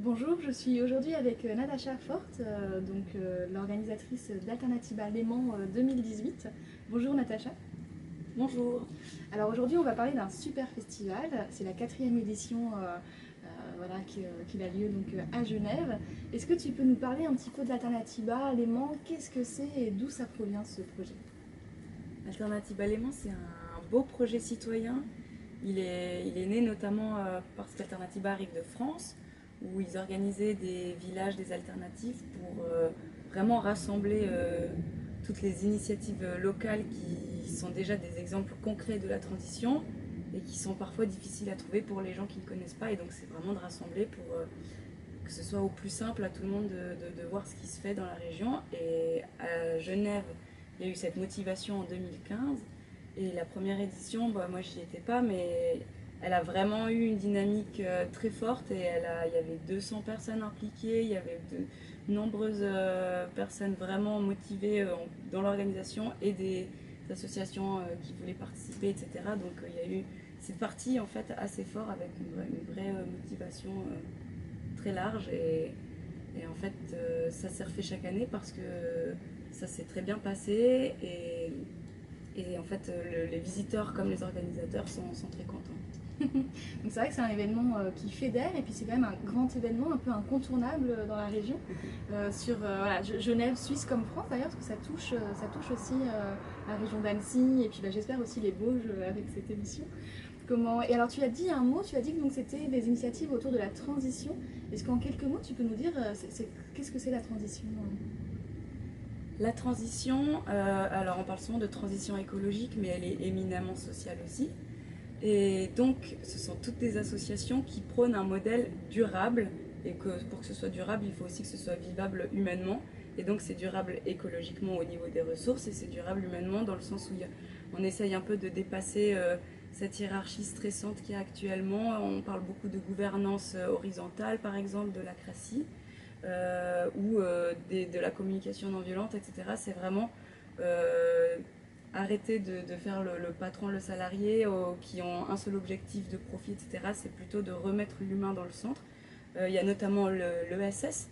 Bonjour, je suis aujourd'hui avec Natacha Forte, l'organisatrice d'Alternativa Léman 2018. Bonjour Natacha. Bonjour. Alors aujourd'hui on va parler d'un super festival, c'est la quatrième édition qui a lieu à Genève. Est-ce que tu peux nous parler un petit peu d'Alternativa Léman? Qu'est-ce que c'est et d'où ça provient ce projet? Alternative Léman, c'est un beau projet citoyen. Il est né notamment parce qu'Alternativa arrive de France, où ils organisaient des villages, des alternatives pour vraiment rassembler toutes les initiatives locales qui sont déjà des exemples concrets de la transition et qui sont parfois difficiles à trouver pour les gens qui ne connaissent pas. Et donc c'est vraiment de rassembler pour que ce soit au plus simple à tout le monde de voir ce qui se fait dans la région. Et à Genève, il y a eu cette motivation en 2015. Et la première édition, bah, moi j'y étais pas, mais elle a vraiment eu une dynamique très forte et il y avait 200 personnes impliquées, il y avait de nombreuses personnes vraiment motivées dans l'organisation et des associations qui voulaient participer, etc. Donc il y a eu cette partie en fait assez fort avec une vraie motivation très large et en fait ça s'est refait chaque année parce que ça s'est très bien passé et en fait les visiteurs comme les organisateurs sont très contents. Donc c'est vrai que c'est un événement qui fédère et puis c'est quand même un grand événement, un peu incontournable dans la région, Genève, Suisse comme France d'ailleurs, parce que ça touche aussi la région d'Annecy et puis j'espère aussi les Bauges avec cette émission. Comment... Et alors tu as dit un mot, tu as dit que c'était des initiatives autour de la transition. Est-ce qu'en quelques mots tu peux nous dire qu'est-ce que c'est la transition? La transition, alors on parle souvent de transition écologique, mais elle est éminemment sociale aussi. Et donc, ce sont toutes des associations qui prônent un modèle durable, et que pour que ce soit durable, il faut aussi que ce soit vivable humainement. Et donc, c'est durable écologiquement au niveau des ressources, et c'est durable humainement dans le sens où on essaye un peu de dépasser cette hiérarchie stressante qu'il y a actuellement. On parle beaucoup de gouvernance horizontale, par exemple, de l'acratie, ou de la communication non violente, etc. C'est vraiment euh, arrêter de faire le patron, le salarié, qui ont un seul objectif de profit, etc. C'est plutôt de remettre l'humain dans le centre. Il y a notamment l'ESS,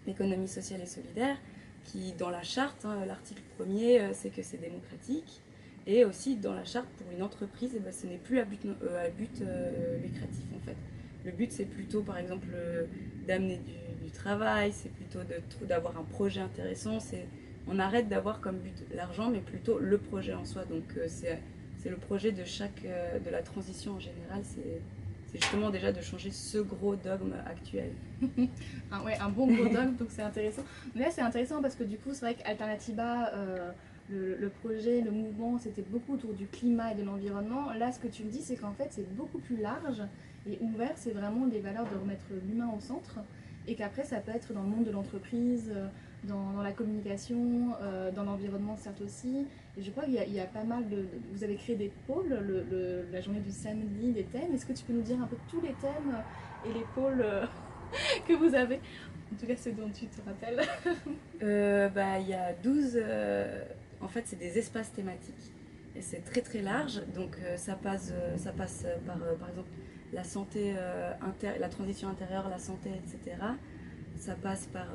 l'économie sociale et solidaire, qui dans la charte, hein, l'article 1er, c'est que c'est démocratique. Et aussi dans la charte, pour une entreprise, eh ben, ce n'est plus à but lucratif en fait. Le but c'est plutôt par exemple d'amener du travail, c'est plutôt d'avoir un projet intéressant. On arrête d'avoir comme but l'argent, mais plutôt le projet en soi. Donc c'est le projet de la transition en général, c'est justement déjà de changer ce gros dogme actuel. Un bon gros dogme, donc c'est intéressant. Mais là c'est intéressant parce que du coup c'est vrai qu'Alternativa, le projet, le mouvement, c'était beaucoup autour du climat et de l'environnement. Là ce que tu me dis c'est qu'en fait c'est beaucoup plus large et ouvert, c'est vraiment des valeurs de remettre l'humain au centre et qu'après ça peut être dans le monde de l'entreprise, dans la communication, dans l'environnement certes aussi. Et je crois qu'il y a pas mal de... Vous avez créé des pôles, la journée du samedi, des thèmes. Est-ce que tu peux nous dire un peu tous les thèmes et les pôles que vous avez? En tout cas, ceux dont tu te rappelles. Bah, il y a 12. En fait, c'est des espaces thématiques. Et c'est très très large. Donc, ça passe par exemple, la santé, la transition intérieure, la santé, etc. Ça passe par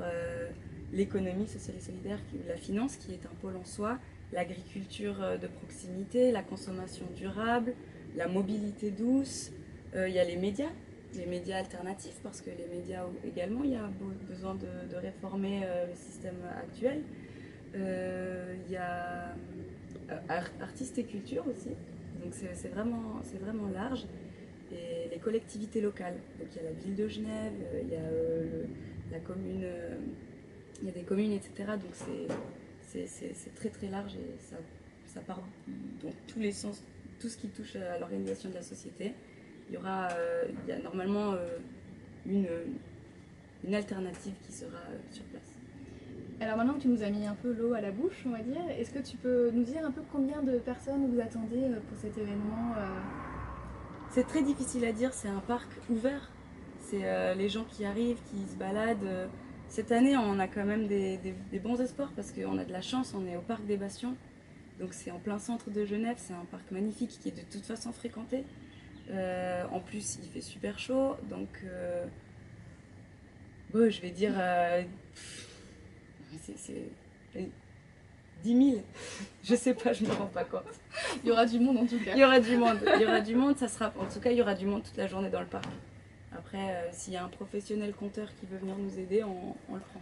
l'économie sociale et solidaire, la finance, qui est un pôle en soi, l'agriculture de proximité, la consommation durable, la mobilité douce. Il y a les médias alternatifs, parce que les médias également, il y a besoin de réformer le système actuel. Il y a artistes et culture aussi, donc c'est vraiment large. Et les collectivités locales, donc il y a la ville de Genève, il y a la commune, il y a des communes, etc. Donc c'est très très large et ça part dans tous les sens, tout ce qui touche à l'organisation de la société. Il y a normalement une, une alternative qui sera sur place. Alors maintenant que tu nous as mis un peu l'eau à la bouche, on va dire, est-ce que tu peux nous dire un peu combien de personnes vous attendez pour cet événement? C'est très difficile à dire, c'est un parc ouvert. C'est les gens qui arrivent, qui se baladent. Cette année, on a quand même des bons espoirs parce qu'on a de la chance, on est au parc des Bastions. Donc c'est en plein centre de Genève, c'est un parc magnifique qui est de toute façon fréquenté. En plus, il fait super chaud, donc Bon, je vais dire c'est 10 000. Je sais pas, je me rends pas compte. Il y aura du monde en tout cas. Il y aura du monde. Il y aura du monde, ça sera. En tout cas, il y aura du monde toute la journée dans le parc. Après, s'il y a un professionnel compteur qui veut venir nous aider, on le prend.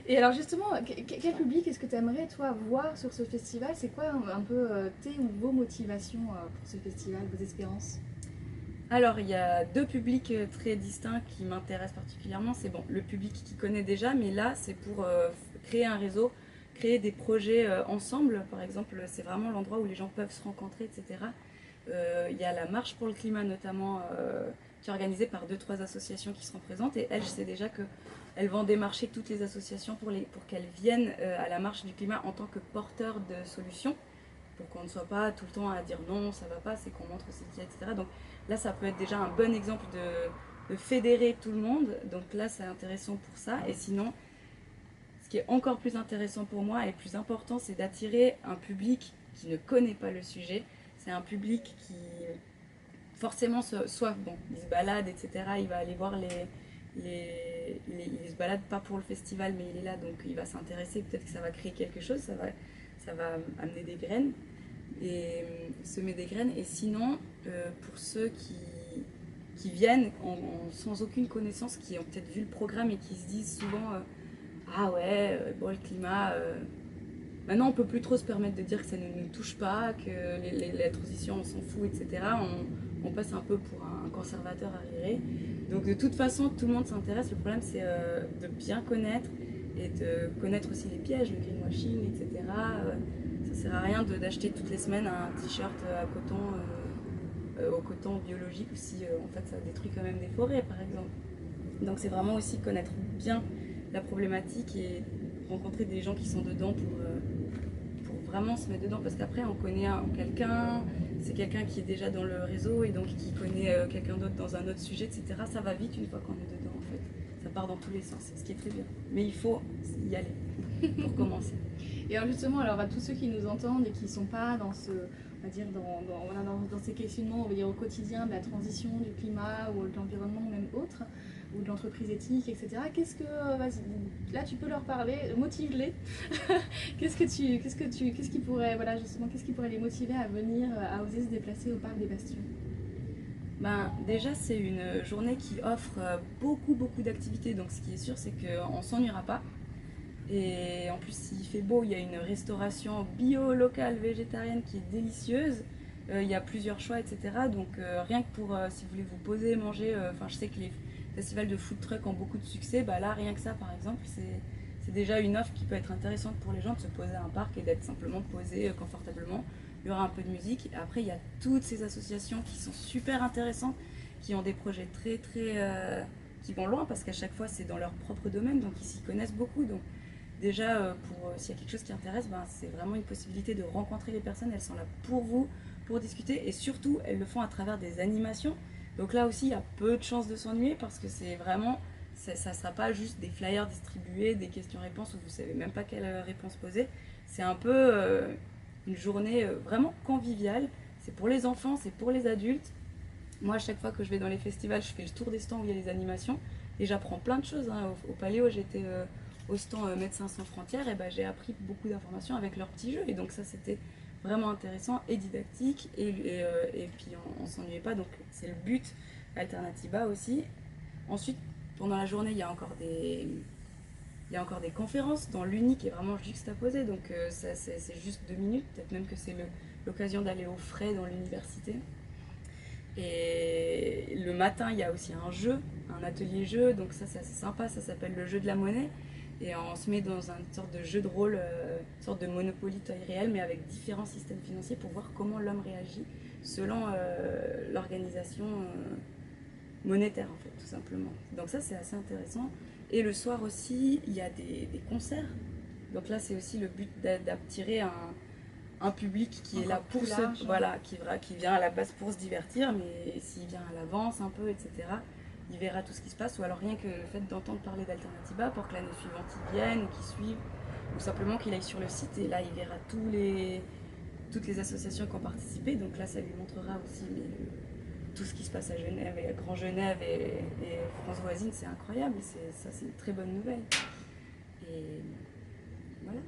Et alors justement, quel public est-ce que tu aimerais toi voir sur ce festival? C'est quoi un peu tes ou vos motivations pour ce festival, vos espérances? Alors, il y a deux publics très distincts qui m'intéressent particulièrement. C'est bon, le public qui connaît déjà, mais là, c'est pour créer un réseau, créer des projets ensemble. Par exemple, c'est vraiment l'endroit où les gens peuvent se rencontrer, etc. Il y a la marche pour le climat notamment, qui est organisée par 2-3 associations qui seront présentes. Et elles, je sais déjà qu'elles vont démarcher toutes les associations pour qu'elles viennent à la marche du climat en tant que porteurs de solutions, pour qu'on ne soit pas tout le temps à dire non, ça va pas, c'est qu'on montre aussi qu'il y a, etc. Donc là, ça peut être déjà un bon exemple de fédérer tout le monde. Donc là, c'est intéressant pour ça. Et sinon, ce qui est encore plus intéressant pour moi et plus important, c'est d'attirer un public qui ne connaît pas le sujet. C'est un public qui, forcément, soit bon, il se balade, etc. Il va aller voir il se balade pas pour le festival, mais il est là, donc il va s'intéresser. Peut-être que ça va créer quelque chose, ça va amener des graines et semer des graines. Et sinon, pour ceux qui viennent sans aucune connaissance, qui ont peut-être vu le programme et qui se disent souvent ah ouais, bon, le climat, maintenant on peut plus trop se permettre de dire que ça ne nous touche pas, que la transition on s'en fout, etc. On passe un peu pour un conservateur arriéré. Donc de toute façon, tout le monde s'intéresse. Le problème, c'est de bien connaître et de connaître aussi les pièges, le greenwashing, etc. Ça sert à rien d'acheter toutes les semaines un t-shirt à coton, au coton biologique, si en fait ça détruit quand même des forêts, par exemple. Donc c'est vraiment aussi connaître bien la problématique et rencontrer des gens qui sont dedans pour vraiment se mettre dedans. Parce qu'après, on connaît quelqu'un, c'est quelqu'un qui est déjà dans le réseau et donc qui connaît quelqu'un d'autre dans un autre sujet, etc. Ça va vite une fois qu'on est dedans, en fait. Ça part dans tous les sens, ce qui est très bien. Mais il faut y aller pour commencer. Et alors justement, alors à tous ceux qui nous entendent et qui ne sont pas dans ce, on va dire, dans ces questionnements, on va dire, au quotidien de la transition, du climat ou de l'environnement ou même autre, ou de l'entreprise éthique, etc. Qu'est-ce que, là tu peux leur parler, motive-les. qu'est-ce qui pourrait, voilà, justement, qu'est-ce qui pourrait les motiver à venir, à oser se déplacer au parc des Bastions? Ben, déjà, c'est une journée qui offre beaucoup d'activités. Donc ce qui est sûr, c'est qu'on ne s'ennuiera pas. Et en plus, s'il fait beau, il y a une restauration bio, locale, végétarienne qui est délicieuse. Il y a plusieurs choix, etc. Donc rien que pour, si vous voulez vous poser, manger, je sais que les festivals de food truck ont beaucoup de succès. Bah là, rien que ça, par exemple, c'est déjà une offre qui peut être intéressante pour les gens de se poser à un parc et d'être simplement posé confortablement. Il y aura un peu de musique. Et après, il y a toutes ces associations qui sont super intéressantes, qui ont des projets qui vont loin parce qu'à chaque fois, c'est dans leur propre domaine, donc ils s'y connaissent beaucoup. Donc déjà, s'il y a quelque chose qui intéresse, c'est vraiment une possibilité de rencontrer les personnes. Elles sont là pour vous, pour discuter, et surtout, elles le font à travers des animations. Donc là aussi, il y a peu de chances de s'ennuyer parce que c'est vraiment, ça ne sera pas juste des flyers distribués, des questions-réponses où vous ne savez même pas quelle réponse poser. C'est un peu une journée vraiment conviviale. C'est pour les enfants, c'est pour les adultes. Moi, à chaque fois que je vais dans les festivals, je fais le tour des stands où il y a les animations et j'apprends plein de choses. Au Paléo, j'étais au stand Médecins sans frontières, et j'ai appris beaucoup d'informations avec leurs petits jeux. Et donc ça, c'était vraiment intéressant et didactique. Et puis on ne s'ennuyait pas, donc c'est le but. Alternatiba aussi. Ensuite, pendant la journée, il y a encore des conférences dans l'Uni qui est vraiment juxtaposée. Donc c'est juste 2 minutes, peut-être même que c'est l'occasion d'aller au frais dans l'université. Et le matin, il y a aussi un jeu, un atelier jeu, donc ça c'est assez sympa, ça s'appelle le jeu de la monnaie. Et on se met dans une sorte de jeu de rôle, une sorte de Monopoly taille réelle, mais avec différents systèmes financiers pour voir comment l'homme réagit selon l'organisation monétaire, en fait, tout simplement. Donc ça, c'est assez intéressant. Et le soir aussi, il y a des concerts. Donc là, c'est aussi le but d'attirer un public qui est là pour qui vient à la base pour se divertir, mais s'il vient à l'avance un peu, etc., il verra tout ce qui se passe, ou alors rien que le fait d'entendre parler d'Alternatiba pour que l'année suivante il vienne, ou qu'il suive, ou simplement qu'il aille sur le site, et là il verra toutes les associations qui ont participé, donc là ça lui montrera aussi tout ce qui se passe à Genève et à Grand Genève et France voisine, c'est incroyable. C'est une très bonne nouvelle. Et voilà.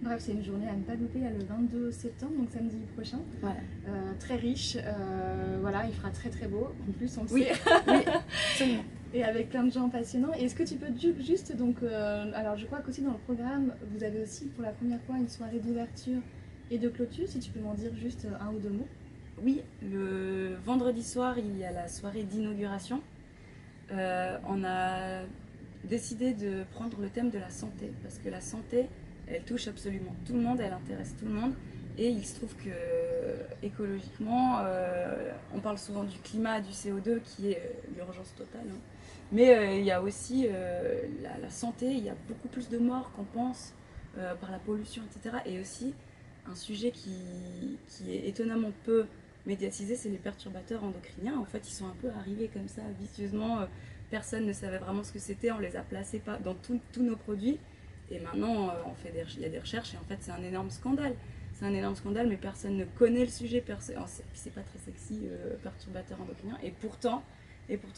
Bref, c'est une journée à ne pas louper, le 22 septembre, donc samedi prochain. Voilà. Très riche, voilà, il fera très très beau, en plus on le Oui, sait. oui, absolument. Et avec plein de gens passionnants. Et est-ce que tu peux juste, donc, alors je crois qu'aussi dans le programme, vous avez aussi pour la première fois une soirée d'ouverture et de clôture, si tu peux m'en dire juste un ou deux mots. Oui, le vendredi soir, il y a la soirée d'inauguration. On a décidé de prendre le thème de la santé, parce que la santé, elle touche absolument tout le monde, elle intéresse tout le monde. Et il se trouve que écologiquement, on parle souvent du climat, du CO2 qui est l'urgence totale. Hein. Mais il y a aussi la santé, il y a beaucoup plus de morts qu'on pense par la pollution, etc. Et aussi un sujet qui est étonnamment peu médiatisé, c'est les perturbateurs endocriniens. En fait, ils sont un peu arrivés comme ça, vicieusement. Personne ne savait vraiment ce que c'était, on les a placés dans tous nos produits. Et maintenant, il y a des recherches et en fait, c'est un énorme scandale. C'est un énorme scandale, mais personne ne connaît le sujet. C'est pas très sexy, perturbateur endocrinien. Et pourtant,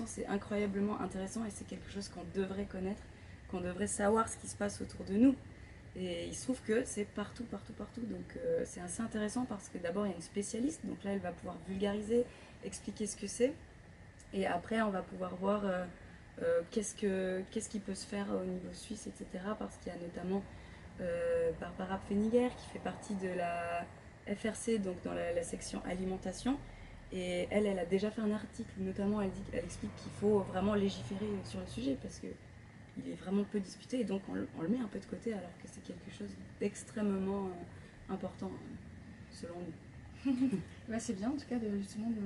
c'est incroyablement intéressant et c'est quelque chose qu'on devrait connaître, qu'on devrait savoir ce qui se passe autour de nous. Et il se trouve que c'est partout, partout, partout. Donc c'est assez intéressant parce que d'abord, il y a une spécialiste. Donc là, elle va pouvoir vulgariser, expliquer ce que c'est. Et après, on va pouvoir voir qu'est-ce qui peut se faire au niveau suisse, etc. Parce qu'il y a notamment Barbara Pfenniger qui fait partie de la FRC, donc dans la section alimentation. Et elle a déjà fait un article, notamment elle explique qu'il faut vraiment légiférer sur le sujet parce qu'il est vraiment peu discuté et donc on le met un peu de côté alors que c'est quelque chose d'extrêmement important selon nous. Bah, c'est bien en tout cas justement de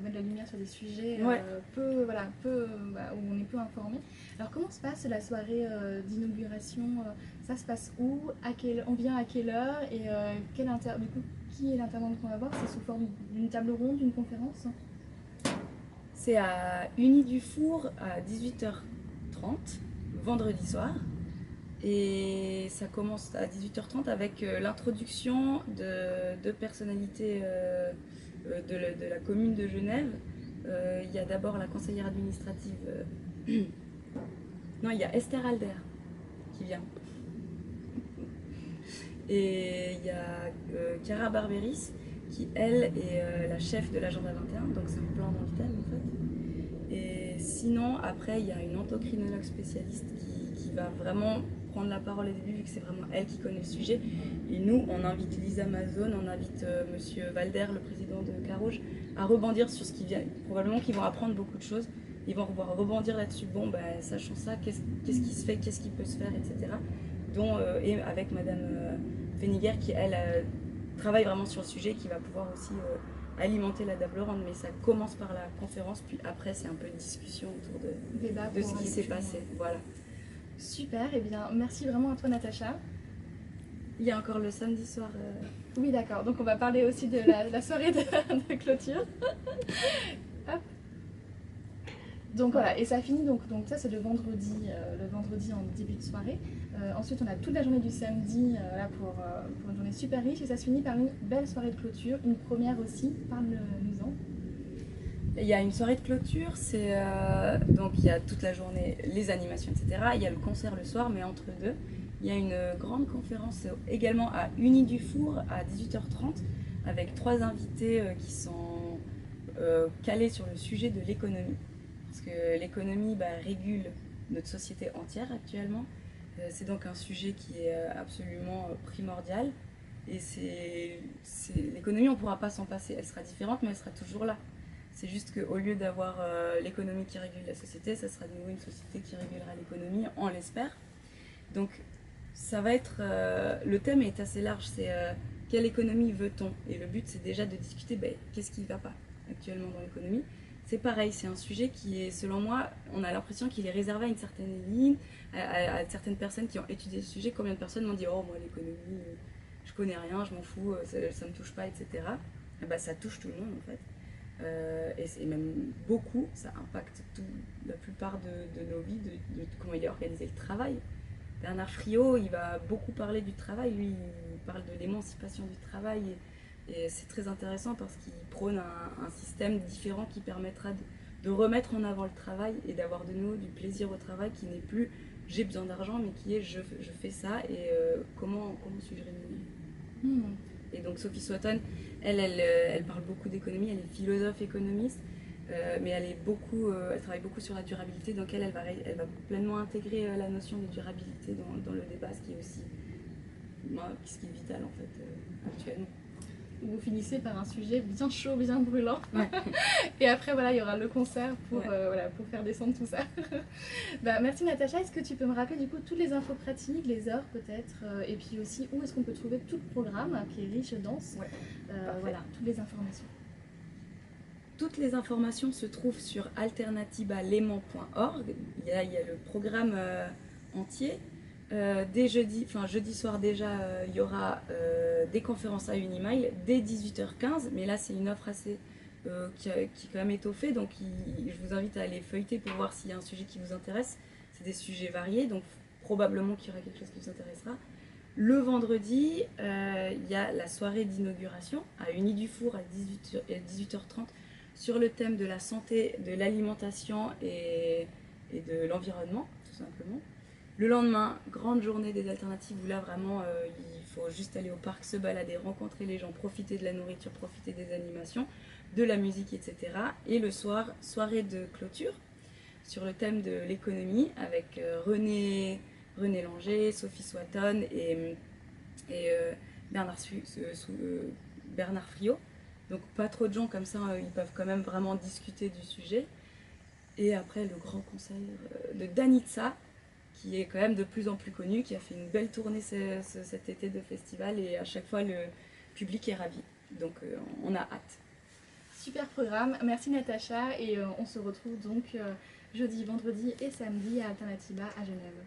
mettre la lumière sur des sujets Ouais. où on est peu informé. Alors comment se passe la soirée d'inauguration ça se passe où, on vient à quelle heure et du coup, qui est l'intervenant qu'on va voir? C'est sous forme d'une table ronde, d'une conférence? C'est à Uni du Four à 18h30, vendredi soir. Et ça commence à 18h30 avec l'introduction de personnalités de la commune de Genève. Il y a d'abord la conseillère administrative. Non, il y a Esther Alder qui vient. Et il y a Cara Barberis qui, elle, est la chef de l'agenda 21, donc c'est en plein dans le thème en fait. Et sinon, après, il y a une endocrinologue spécialiste qui va vraiment prendre la parole au début, vu que c'est vraiment elle qui connaît le sujet. Et nous, on invite Lisa Mazon, on invite Monsieur Valder, le président de Carouge, à rebondir sur ce qui vient. Probablement qu'ils vont apprendre beaucoup de choses. Ils vont pouvoir rebondir là-dessus. Bon, sachant ça, qu'est-ce qui se fait, qu'est-ce qui peut se faire, etc. Et avec Madame Pfenniger qui, elle, travaille vraiment sur le sujet, qui va pouvoir aussi alimenter la table ronde. Mais ça commence par la conférence, puis après, c'est un peu une discussion autour de ce qui s'est passé. Voilà. Super, et bien merci vraiment à toi Natacha. Il y a encore le samedi soir. Oui d'accord, donc on va parler aussi de la soirée de clôture. Hop. Donc voilà, et ça finit donc ça c'est le vendredi en début de soirée. Ensuite on a toute la journée du samedi là pour une journée super riche et ça se finit par une belle soirée de clôture, une première aussi, parle-nous-en. Il y a une soirée de clôture, donc il y a toute la journée les animations, etc. Il y a le concert le soir, mais entre deux, il y a une grande conférence également à Uni du Four à 18h30 avec 3 invités qui sont calés sur le sujet de l'économie. Parce que l'économie régule notre société entière actuellement. C'est donc un sujet qui est absolument primordial. Et l'économie, on ne pourra pas s'en passer. Elle sera différente, mais elle sera toujours là. C'est juste qu'au lieu d'avoir l'économie qui régule la société, ça sera de nouveau une société qui régulera l'économie, on l'espère. Donc ça va être... le thème est assez large, c'est quelle économie veut-on? Et le but c'est déjà de discuter qu'est-ce qui ne va pas actuellement dans l'économie. C'est pareil, c'est un sujet qui est, selon moi, on a l'impression qu'il est réservé à une certaine ligne, à certaines personnes qui ont étudié le sujet. Combien de personnes m'ont dit « Oh, moi l'économie, je connais rien, je m'en fous, ça me touche pas, etc. » Ça touche tout le monde en fait. Et même beaucoup, ça impacte la plupart de nos vies, de comment il est organisé le travail. Bernard Friot, il va beaucoup parler du travail, lui il parle de l'émancipation du travail Et c'est très intéressant parce qu'il prône un système différent qui permettra de remettre en avant le travail et d'avoir de nouveau du plaisir au travail qui n'est plus j'ai besoin d'argent, mais qui est je fais ça et comment suis-je rémunérée. Et donc Sophie Swatton, elle parle beaucoup d'économie, elle est philosophe économiste, mais elle travaille beaucoup sur la durabilité, donc elle va pleinement intégrer la notion de durabilité dans le débat, ce qui est aussi ce qui est vital en fait actuellement. Vous finissez par un sujet bien chaud, bien brûlant. Ouais. Et après, voilà, il y aura le concert pour faire descendre tout ça. Merci Natacha. Est-ce que tu peux me rappeler du coup toutes les infos pratiques, les heures peut-être, et puis aussi où est-ce qu'on peut trouver tout le programme qui est riche de danse. Voilà, toutes les informations. Toutes les informations se trouvent sur alternatibaléman.org. Il y a le programme entier. Dès jeudi soir déjà, il y aura des conférences à Unimail dès 18h15, mais là c'est une offre assez qui est quand même étoffée, donc je vous invite à aller feuilleter pour voir s'il y a un sujet qui vous intéresse. C'est des sujets variés, donc probablement qu'il y aura quelque chose qui vous intéressera. Le vendredi, il y a la soirée d'inauguration à Unis-du-Four à 18h30 sur le thème de la santé, de l'alimentation et de l'environnement, tout simplement. Le lendemain, grande journée des alternatives où là vraiment il faut juste aller au parc, se balader, rencontrer les gens, profiter de la nourriture, profiter des animations, de la musique, etc. Et le soir, soirée de clôture sur le thème de l'économie avec René Langer, Sophie Swatton et Bernard Friot. Donc pas trop de gens comme ça, ils peuvent quand même vraiment discuter du sujet. Et après le grand conseil de Danitza, qui est quand même de plus en plus connu, qui a fait une belle tournée cet été de festival et à chaque fois le public est ravi. Donc on a hâte. Super programme, merci Natacha et on se retrouve donc jeudi, vendredi et samedi à Alternatiba à Genève.